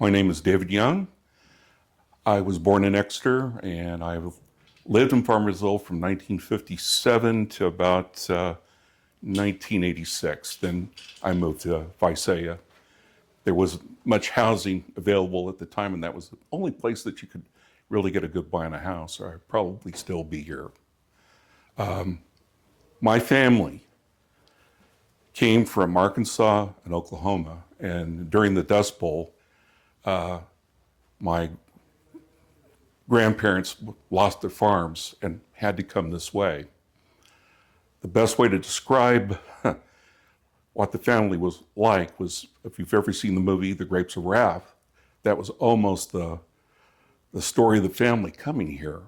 My name is David Young. I was born in Exeter, and I've lived in Farmersville from 1957 to about 1986. Then I moved to Visalia. There was much housing available at the time, and that was the only place that you could really get a good buy on a house, or I'd probably still be here. My family came from Arkansas and Oklahoma, and during the Dust Bowl, my grandparents lost their farms and had to come this way. The best way to describe what the family was like was, if you've ever seen the movie The Grapes of Wrath, that was almost the story of the family coming here,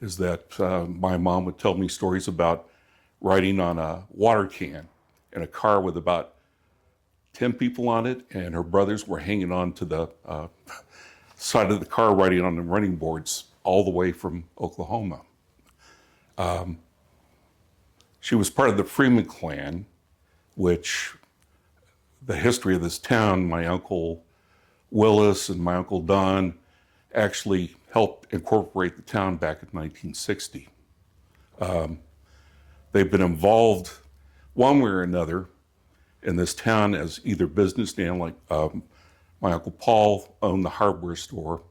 is that my mom would tell me stories about riding on a water can in a car with about 10 people on it, and her brothers were hanging on to the side of the car, riding on the running boards all the way from Oklahoma. She was part of the Freeman clan, which the history of this town, my Uncle Willis and my Uncle Don actually helped incorporate the town back in 1960. They've been involved one way or another in this town as either businessmen, like my Uncle Paul owned the hardware store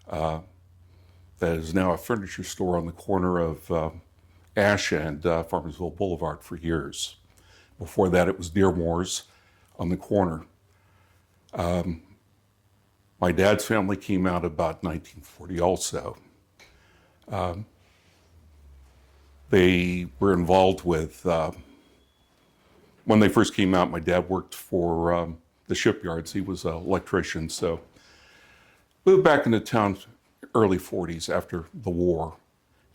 that is now a furniture store on the corner of Ash and Farmersville Boulevard for years. Before that, it was Dearmore's on the corner. My dad's family came out about 1940 also. They were involved with, when they first came out, my dad worked for the shipyards. He was an electrician, so moved back into town early 40s after the war.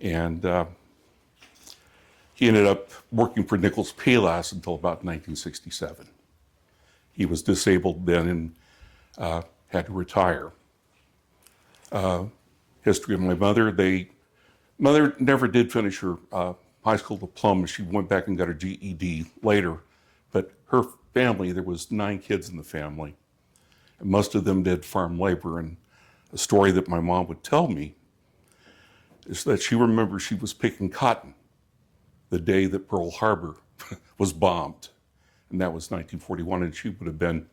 And he ended up working for Nichols Palas until about 1967. He was disabled then and had to retire. History of my mother, mother never did finish her high school diploma. She went back and got her GED later. But her family, there was 9 kids in the family, and most of them did farm labor. And a story that my mom would tell me is that she remembers she was picking cotton the day that Pearl Harbor was bombed. And that was 1941, and she would have been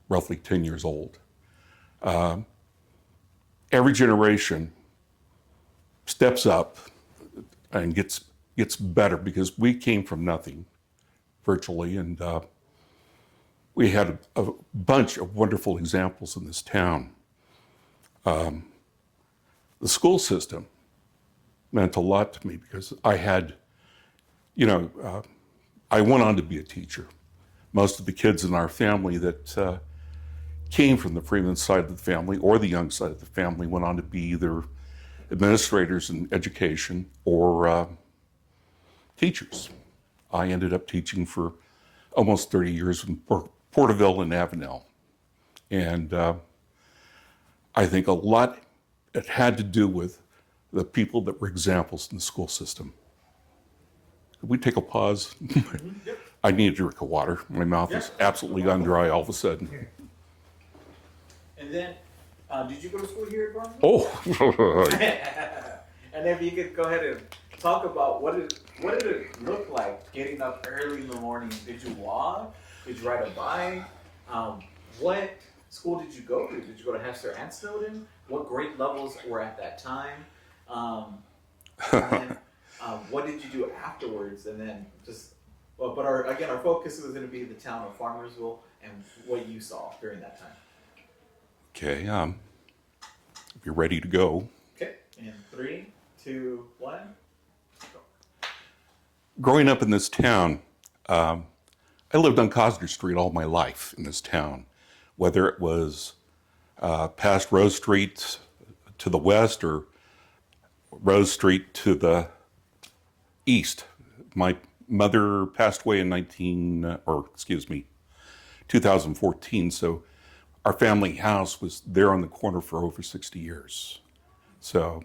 roughly 10 years old. Every generation steps up and gets better, because we came from nothing, virtually, and we had a bunch of wonderful examples in this town. The school system meant a lot to me, because I had, I went on to be a teacher. Most of the kids in our family that came from the Freeman side of the family or the Young side of the family went on to be either administrators in education or teachers. I ended up teaching for almost 30 years in Porterville and Avenel. And I think a lot, it had to do with the people that were examples in the school system. Could we take a pause? I need a drink of water. My mouth is absolutely gone dry all of a sudden. And then, did you go to school here at Farmersville? Oh. And if you could go ahead and talk about what did it look like getting up early in the morning? Did you walk? Did you ride a bike? What school did you go to? Did you go to Hester and Snowden? What grade levels were at that time? And then, what did you do afterwards? And then but our focus is going to be the town of Farmersville and what you saw during that time. Okay, if you're ready to go. Okay, in 3, 2, 1. Growing up in this town, I lived on Cosner Street all my life in this town, whether it was past Rose Street to the west or Rose Street to the east. My mother passed away in 2014, so our family house was there on the corner for over 60 years. So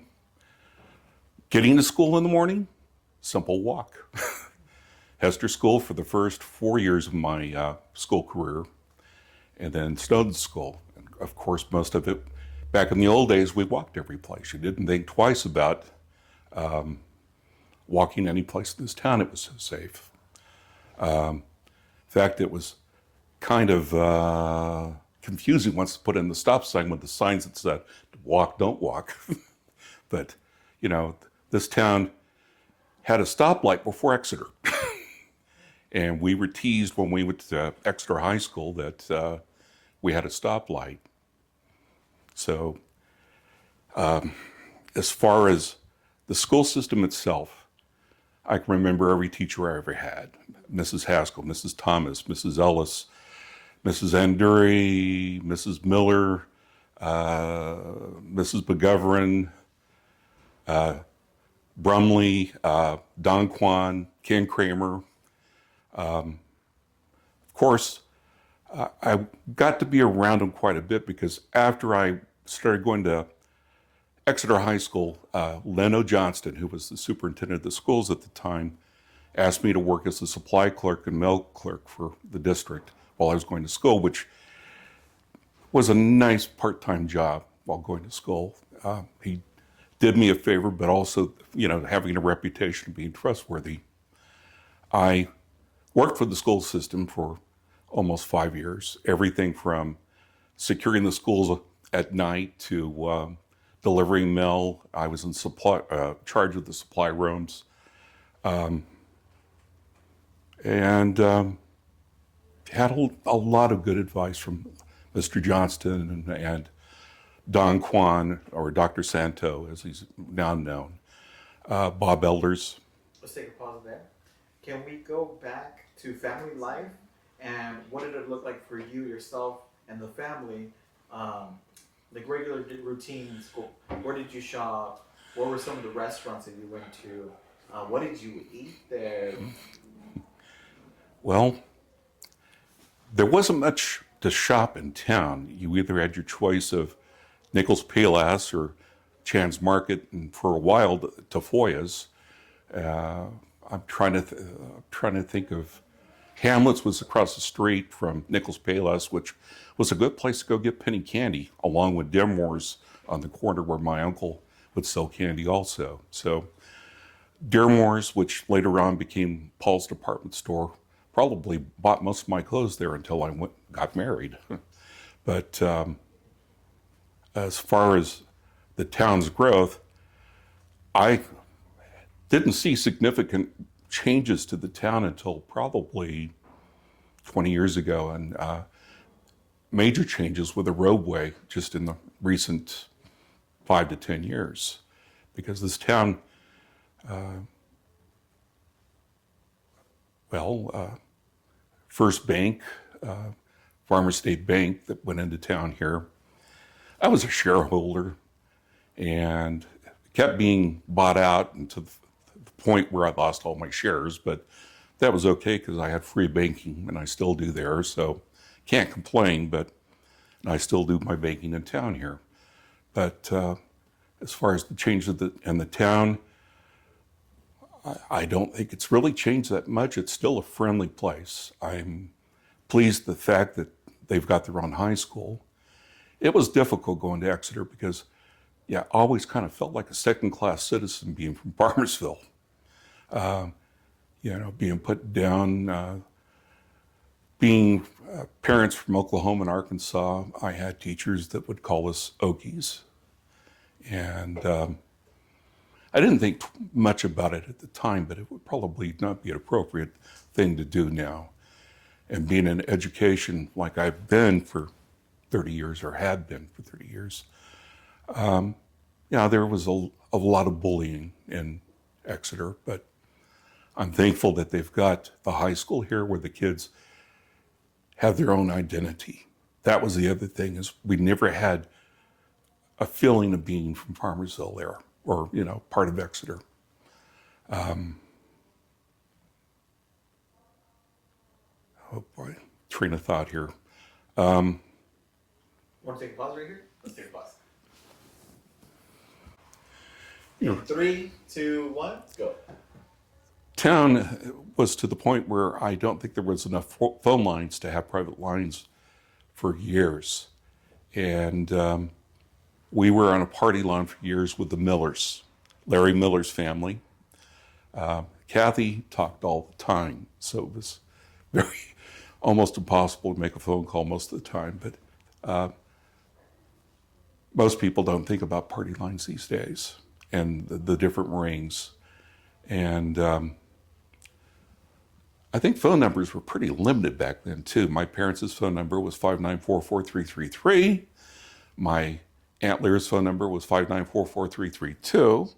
getting to school in the morning, simple walk. Hester School for the first 4 years of my school career, and then Snowden School. And of course, most of it, back in the old days, we walked every place. You didn't think twice about walking any place in this town. It was so safe. In fact, it was kind of confusing once to put in the stop sign with the signs that said, walk, don't walk. But, you know, this town had a stoplight before Exeter. And we were teased when we went to Exeter High School that we had a stoplight. So as far as the school system itself, I can remember every teacher I ever had. Mrs. Haskell, Mrs. Thomas, Mrs. Ellis, Mrs. Anduri, Mrs. Miller, Mrs. McGovern, Brumley, Don Kwan, Ken Kramer. Of course, I got to be around them quite a bit because after I started going to Exeter High School, Leno Johnston, who was the superintendent of the schools at the time, asked me to work as a supply clerk and mail clerk for the district while I was going to school, which was a nice part-time job while going to school. He did me a favor, but also, you know, having a reputation of being trustworthy. I worked for the school system for almost 5 years, everything from securing the schools at night to delivering mail. I was in charge of the supply rooms. And had a lot of good advice from Mr. Johnston and Don Kwan, or Dr. Santo, as he's now known, Bob Elders. Let's take a pause there. Can we go back to family life and what did it look like for you, yourself, and the family? Like regular routine school. Where did you shop? What were some of the restaurants that you went to? What did you eat there? Well, there wasn't much to shop in town. You either had your choice of Nichols Palas or Chan's Market, and for a while, Tafoya's. I'm trying to think of Hamlet's was across the street from Nichols Palas, which was a good place to go get penny candy, along with Dearmore's on the corner where my uncle would sell candy also. So Dearmore's, which later on became Paul's department store, probably bought most of my clothes there until I got married. But as far as the town's growth, I didn't see significant changes to the town until probably 20 years ago, and major changes with the roadway just in the recent 5 to 10 years. Because this town, First Bank, Farmers State Bank that went into town here, I was a shareholder and kept being bought out until the point where I lost all my shares, but that was okay because I had free banking and I still do there, so can't complain, but I still do my banking in town here. But as far as the change in the town, I don't think it's really changed that much. It's still a friendly place. I'm pleased the fact that they've got their own high school. It was difficult going to Exeter because, I always kind of felt like a second-class citizen being from Farmersville. Being put down, being parents from Oklahoma and Arkansas, I had teachers that would call us Okies. And I didn't think much about it at the time, but it would probably not be an appropriate thing to do now. And being in education like I've been for 30 years, or had been for 30 years, there was a lot of bullying in Exeter, but I'm thankful that they've got the high school here where the kids have their own identity. That was the other thing, is we never had a feeling of being from Farmersville there, or, part of Exeter. Oh boy, train of thought here. Want to take a pause right here? Let's take a pause. In 3, 2, 1, let's go. Town was to the point where I don't think there was enough phone lines to have private lines for years. And we were on a party line for years with the Millers, Larry Miller's family. Kathy talked all the time, so it was very almost impossible to make a phone call most of the time. But most people don't think about party lines these days and the different rings. And I think phone numbers were pretty limited back then, too. My parents' phone number was 5944333. My Aunt Lear's phone number was 5944332.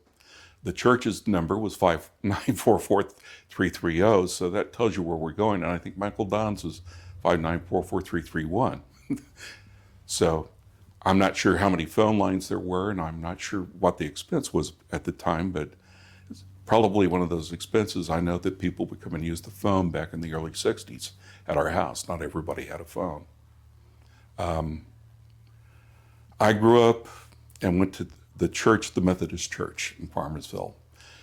The church's number was 5944330. So that tells you where we're going. And I think Michael Don's was 5944331. So I'm not sure how many phone lines there were, and I'm not sure what the expense was at the time, but it's probably one of those expenses. I know that people would come and use the phone back in the early 60s at our house. Not everybody had a phone. I grew up and went to the church, the Methodist Church in Farmersville,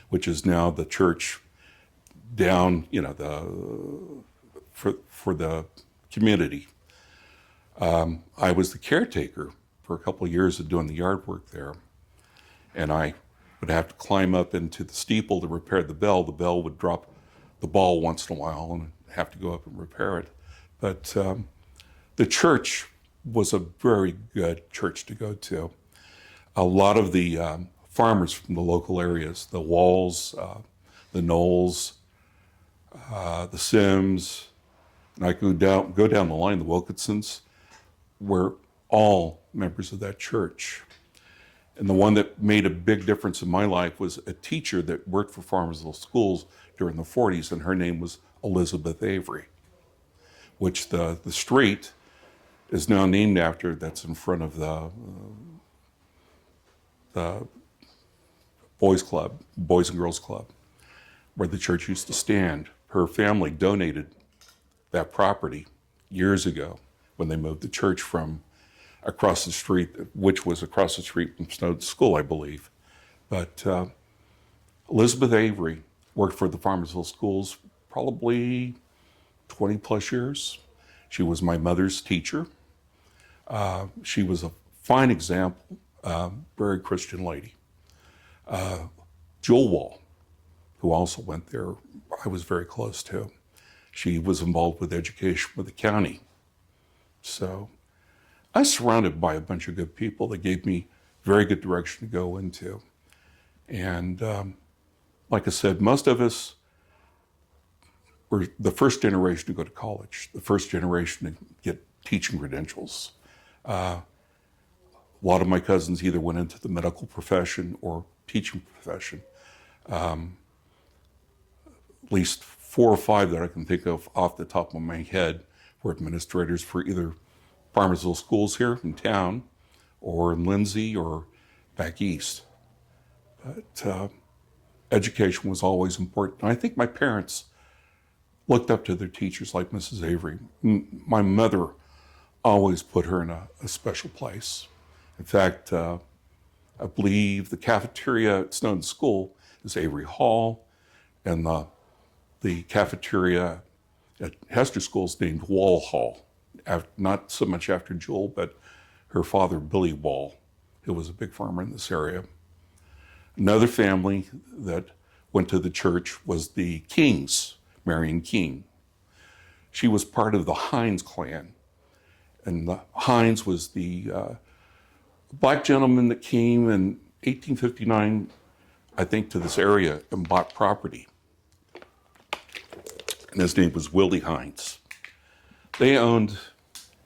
which is now the church down, for the community. I was the caretaker for a couple of years of doing the yard work there, and I would have to climb up into the steeple to repair the bell. The bell would drop the ball once in a while, and I'd have to go up and repair it. But the church was a very good church to go to. A lot of the farmers from the local areas, the Walls, the Knowles, the Sims, and I could go down the line, the Wilkinsons, were all members of that church. And the one that made a big difference in my life was a teacher that worked for Farmersville schools during the 40s, and her name was Elizabeth Avery, which the street is now named after. That's in front of the Boys and Girls Club, where the church used to stand. Her family donated that property years ago when they moved the church from across the street, which was across the street from Snowden School, I believe. But Elizabeth Avery worked for the Farmersville schools probably 20 plus years. She was my mother's teacher. She was a fine example, very Christian lady. Jewel Wall, who also went there, I was very close to. She was involved with education with the county. So I was surrounded by a bunch of good people that gave me very good direction to go into. And like I said, most of us were the first generation to go to college, the first generation to get teaching credentials. A lot of my cousins either went into the medical profession or teaching profession. At least 4 or 5 that I can think of off the top of my head were administrators for either Farmersville schools here in town or in Lindsay or back east. But education was always important. And I think my parents looked up to their teachers like Mrs. Avery. My mother always put her in a special place. In fact, I believe the cafeteria at Snowden School is Avery Hall, and the cafeteria at Hester School is named Wall Hall. Not so much after Jewel, but her father, Billy Wall, who was a big farmer in this area. Another family that went to the church was the Kings, Marion King. She was part of the Hines clan. And the Hines was the black gentleman that came in 1859, I think, to this area and bought property. And his name was Willie Hines. They owned,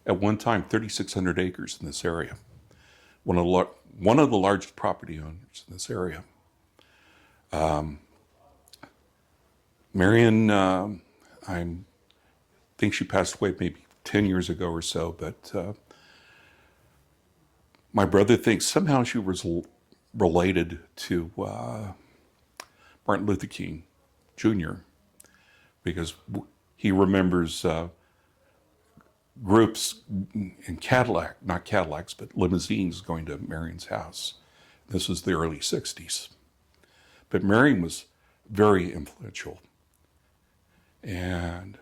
at one time, 3,600 acres in this area. One of the largest property owners in this area. Marion, I think she passed away maybe 10 years ago or so, but my brother thinks somehow she was related to Martin Luther King Jr., because he remembers groups in not Cadillacs, but limousines going to Marion's house. This was the early 60s. But Marion was very influential. And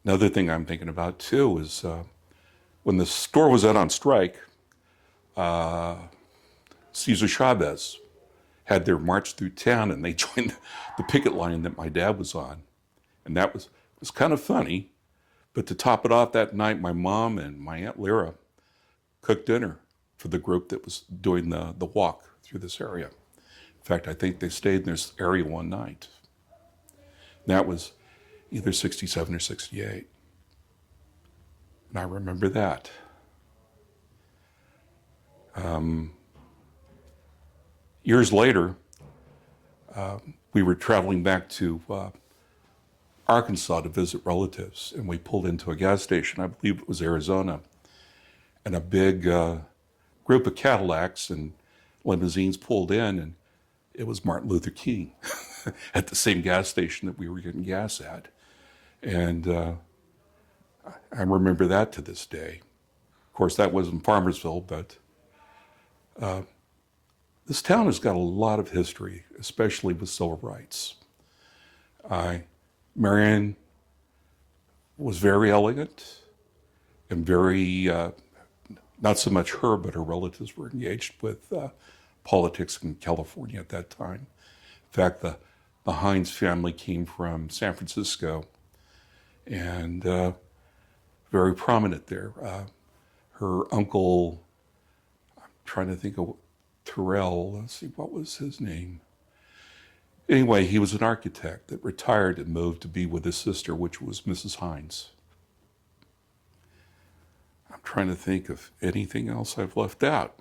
another thing I'm thinking about too is When the store was out on strike, Cesar Chavez had their march through town, and they joined the picket line that my dad was on. And that was kind of funny. But to top it off that night, my mom and my Aunt Lyra cooked dinner for the group that was doing the walk through this area. In fact, I think they stayed in this area one night. That was either 67 or 68. And I remember that. Years later, we were traveling back to Arkansas to visit relatives, and we pulled into a gas station. I believe it was Arizona. And a big group of Cadillacs and limousines pulled in, and it was Martin Luther King at the same gas station that we were getting gas at. And I remember that to this day. Of course, that was in Farmersville, but this town has got a lot of history, especially with civil rights. Marion was very elegant and very, not so much her, but her relatives were engaged with politics in California at that time. In fact, the Hines family came from San Francisco and very prominent there. Her uncle, I'm trying to think of Terrell, let's see, what was his name? Anyway, he was an architect that retired and moved to be with his sister, which was Mrs. Hines. I'm trying to think of anything else I've left out.